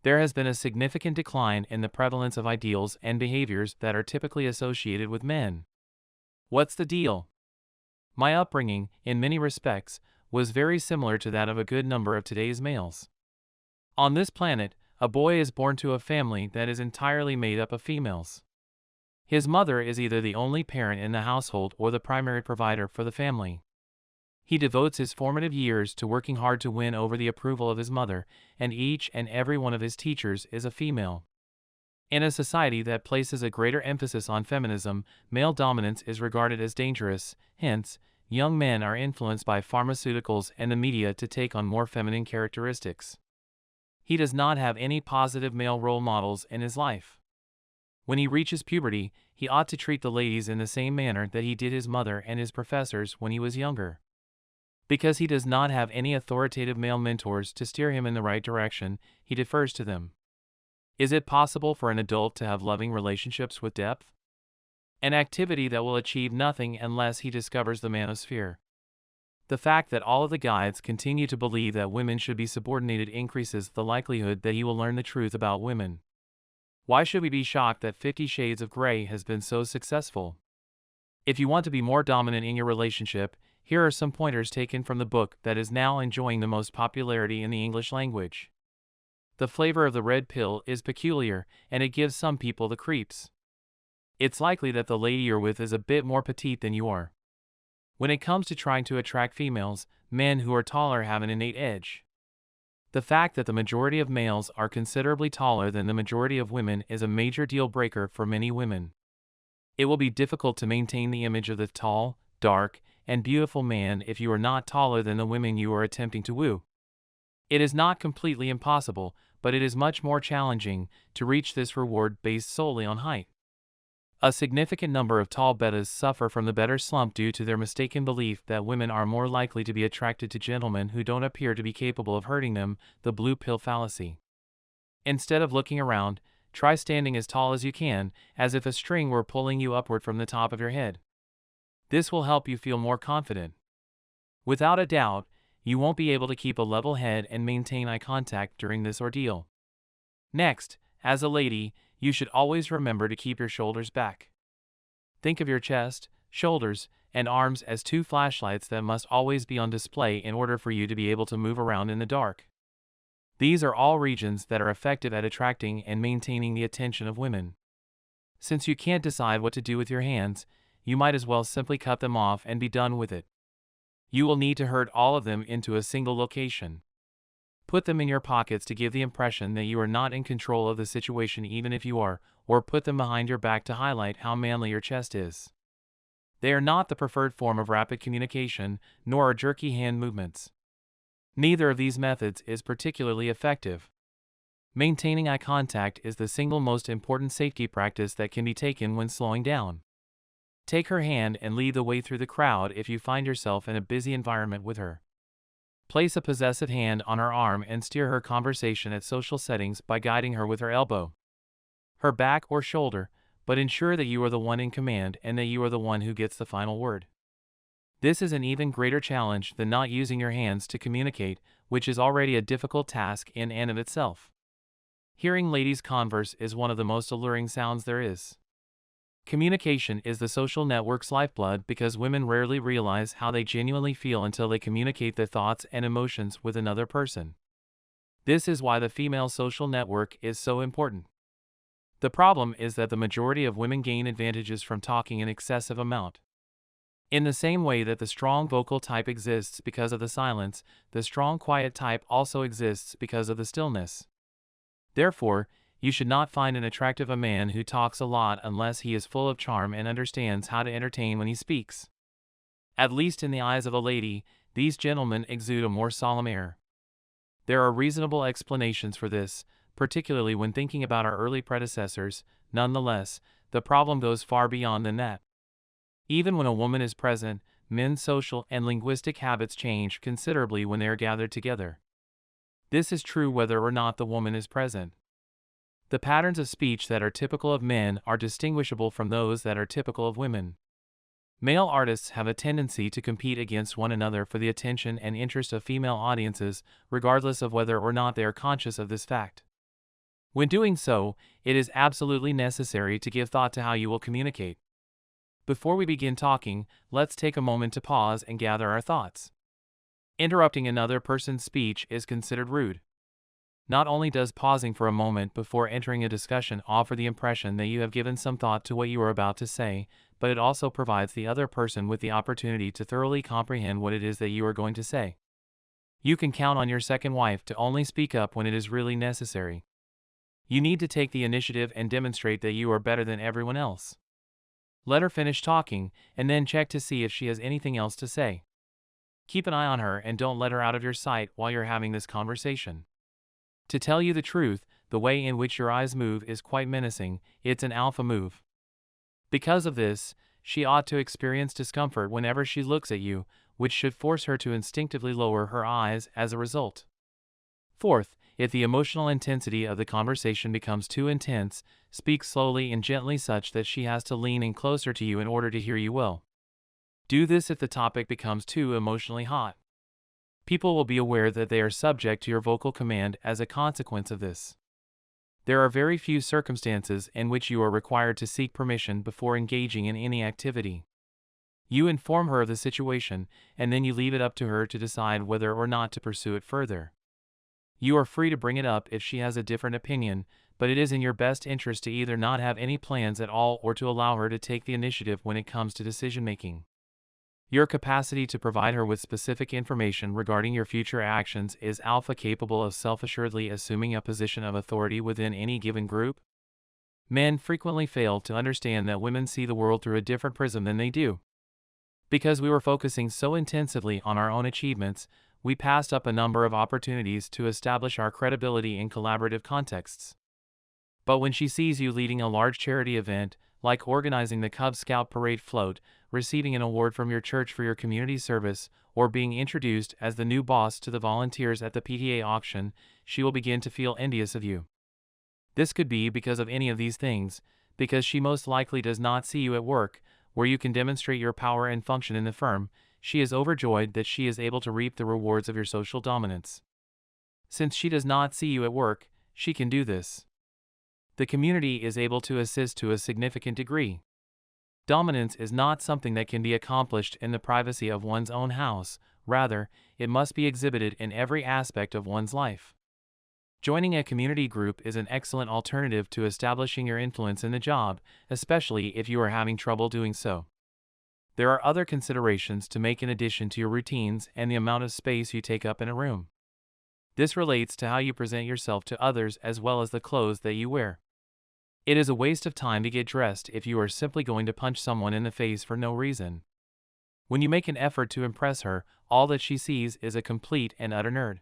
There has been a significant decline in the prevalence of ideals and behaviors that are typically associated with men. What's the deal? My upbringing, in many respects, was very similar to that of a good number of today's males. On this planet, a boy is born to a family that is entirely made up of females. His mother is either the only parent in the household or the primary provider for the family. He devotes his formative years to working hard to win over the approval of his mother, and each and every one of his teachers is a female. In a society that places a greater emphasis on feminism, male dominance is regarded as dangerous, hence, young men are influenced by pharmaceuticals and the media to take on more feminine characteristics. He does not have any positive male role models in his life. When he reaches puberty, he ought to treat the ladies in the same manner that he did his mother and his professors when he was younger. Because he does not have any authoritative male mentors to steer him in the right direction, he defers to them. Is it possible for an adult to have loving relationships with depth? An activity that will achieve nothing unless he discovers the manosphere. The fact that all of the guides continue to believe that women should be subordinated increases the likelihood that he will learn the truth about women. Why should we be shocked that 50 Shades of Grey has been so successful? If you want to be more dominant in your relationship, here are some pointers taken from the book that is now enjoying the most popularity in the English language. The flavor of the red pill is peculiar, and it gives some people the creeps. It's likely that the lady you're with is a bit more petite than you are. When it comes to trying to attract females, men who are taller have an innate edge. The fact that the majority of males are considerably taller than the majority of women is a major deal breaker for many women. It will be difficult to maintain the image of the tall, dark, and beautiful man if you are not taller than the women you are attempting to woo. It is not completely impossible, but it is much more challenging to reach this reward based solely on height. A significant number of tall bettas suffer from the better slump due to their mistaken belief that women are more likely to be attracted to gentlemen who don't appear to be capable of hurting them, the blue pill fallacy. Instead of looking around, try standing as tall as you can, as if a string were pulling you upward from the top of your head. This will help you feel more confident. Without a doubt, you won't be able to keep a level head and maintain eye contact during this ordeal. Next, as a lady, you should always remember to keep your shoulders back. Think of your chest, shoulders, and arms as two flashlights that must always be on display in order for you to be able to move around in the dark. These are all regions that are effective at attracting and maintaining the attention of women. Since you can't decide what to do with your hands, you might as well simply cut them off and be done with it. You will need to herd all of them into a single location. Put them in your pockets to give the impression that you are not in control of the situation even if you are, or put them behind your back to highlight how manly your chest is. They are not the preferred form of rapid communication, nor are jerky hand movements. Neither of these methods is particularly effective. Maintaining eye contact is the single most important safety practice that can be taken when slowing down. Take her hand and lead the way through the crowd if you find yourself in a busy environment with her. Place a possessive hand on her arm and steer her conversation at social settings by guiding her with her elbow, her back or shoulder, but ensure that you are the one in command and that you are the one who gets the final word. This is an even greater challenge than not using your hands to communicate, which is already a difficult task in and of itself. Hearing ladies converse is one of the most alluring sounds there is. Communication is the social network's lifeblood because women rarely realize how they genuinely feel until they communicate their thoughts and emotions with another person. This is why the female social network is so important. The problem is that the majority of women gain advantages from talking an excessive amount. In the same way that the strong vocal type exists because of the silence, the strong quiet type also exists because of the stillness. Therefore, you should not find an attractive a man who talks a lot unless he is full of charm and understands how to entertain when he speaks. At least in the eyes of a lady, these gentlemen exude a more solemn air. There are reasonable explanations for this, particularly when thinking about our early predecessors. Nonetheless, the problem goes far beyond than that. Even when a woman is present, men's social and linguistic habits change considerably when they are gathered together. This is true whether or not the woman is present. The patterns of speech that are typical of men are distinguishable from those that are typical of women. Male artists have a tendency to compete against one another for the attention and interest of female audiences, regardless of whether or not they are conscious of this fact. When doing so, it is absolutely necessary to give thought to how you will communicate. Before we begin talking, let's take a moment to pause and gather our thoughts. Interrupting another person's speech is considered rude. Not only does pausing for a moment before entering a discussion offer the impression that you have given some thought to what you are about to say, but it also provides the other person with the opportunity to thoroughly comprehend what it is that you are going to say. You can count on your second wife to only speak up when it is really necessary. You need to take the initiative and demonstrate that you are better than everyone else. Let her finish talking, and then check to see if she has anything else to say. Keep an eye on her and don't let her out of your sight while you're having this conversation. To tell you the truth, the way in which your eyes move is quite menacing. It's an alpha move. Because of this, she ought to experience discomfort whenever she looks at you, which should force her to instinctively lower her eyes as a result. Fourth, if the emotional intensity of the conversation becomes too intense, speak slowly and gently such that she has to lean in closer to you in order to hear you well. Do this if the topic becomes too emotionally hot. People will be aware that they are subject to your vocal command as a consequence of this. There are very few circumstances in which you are required to seek permission before engaging in any activity. You inform her of the situation, and then you leave it up to her to decide whether or not to pursue it further. You are free to bring it up if she has a different opinion, but it is in your best interest to either not have any plans at all or to allow her to take the initiative when it comes to decision-making. Your capacity to provide her with specific information regarding your future actions is alpha capable of self-assuredly assuming a position of authority within any given group. Men frequently fail to understand that women see the world through a different prism than they do. Because we were focusing so intensively on our own achievements, we passed up a number of opportunities to establish our credibility in collaborative contexts. But when she sees you leading a large charity event, like organizing the Cub Scout parade float, receiving an award from your church for your community service, or being introduced as the new boss to the volunteers at the PTA auction, she will begin to feel envious of you. This could be because of any of these things, because she most likely does not see you at work, where you can demonstrate your power and function in the firm. She is overjoyed that she is able to reap the rewards of your social dominance. Since she does not see you at work, she can do this. The community is able to assist to a significant degree. Dominance is not something that can be accomplished in the privacy of one's own house, rather, it must be exhibited in every aspect of one's life. Joining a community group is an excellent alternative to establishing your influence in the job, especially if you are having trouble doing so. There are other considerations to make in addition to your routines and the amount of space you take up in a room. This relates to how you present yourself to others as well as the clothes that you wear. It is a waste of time to get dressed if you are simply going to punch someone in the face for no reason. When you make an effort to impress her, all that she sees is a complete and utter nerd.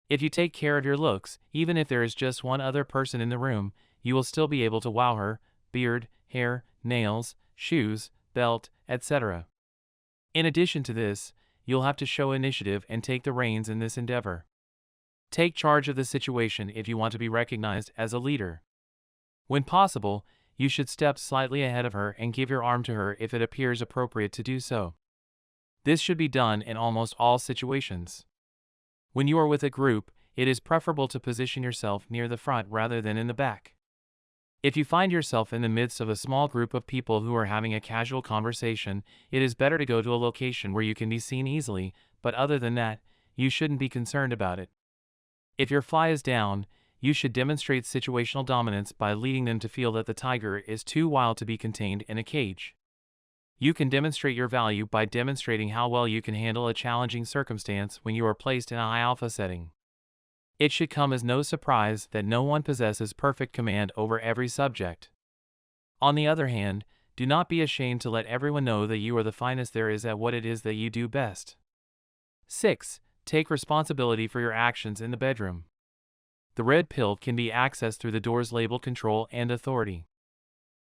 If you take care of your looks, even if there is just one other person in the room, you will still be able to wow her: beard, hair, nails, shoes, belt, etc. In addition to this, you'll have to show initiative and take the reins in this endeavor. Take charge of the situation if you want to be recognized as a leader. When possible, you should step slightly ahead of her and give your arm to her if it appears appropriate to do so. This should be done in almost all situations. When you are with a group, it is preferable to position yourself near the front rather than in the back. If you find yourself in the midst of a small group of people who are having a casual conversation, it is better to go to a location where you can be seen easily, but other than that, you shouldn't be concerned about it. If your fly is down, you should demonstrate situational dominance by leading them to feel that the tiger is too wild to be contained in a cage. You can demonstrate your value by demonstrating how well you can handle a challenging circumstance when you are placed in a high alpha setting. It should come as no surprise that no one possesses perfect command over every subject. On the other hand, do not be ashamed to let everyone know that you are the finest there is at what it is that you do best. 6. Take responsibility for your actions in the bedroom. The red pill can be accessed through the doors labeled control and authority.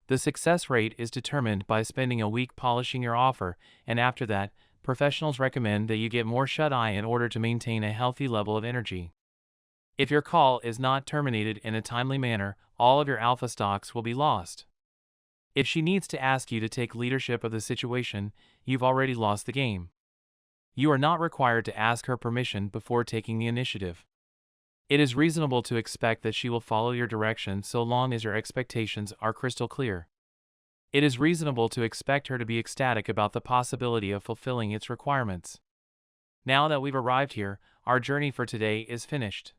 The success rate is determined by spending a week polishing your offer, and after that, professionals recommend that you get more shut-eye in order to maintain a healthy level of energy. If your call is not terminated in a timely manner, all of your alpha stocks will be lost. If she needs to ask you to take leadership of the situation, you've already lost the game. You are not required to ask her permission before taking the initiative. It is reasonable to expect that she will follow your direction so long as your expectations are crystal clear. It is reasonable to expect her to be ecstatic about the possibility of fulfilling its requirements. Now that we've arrived here, our journey for today is finished.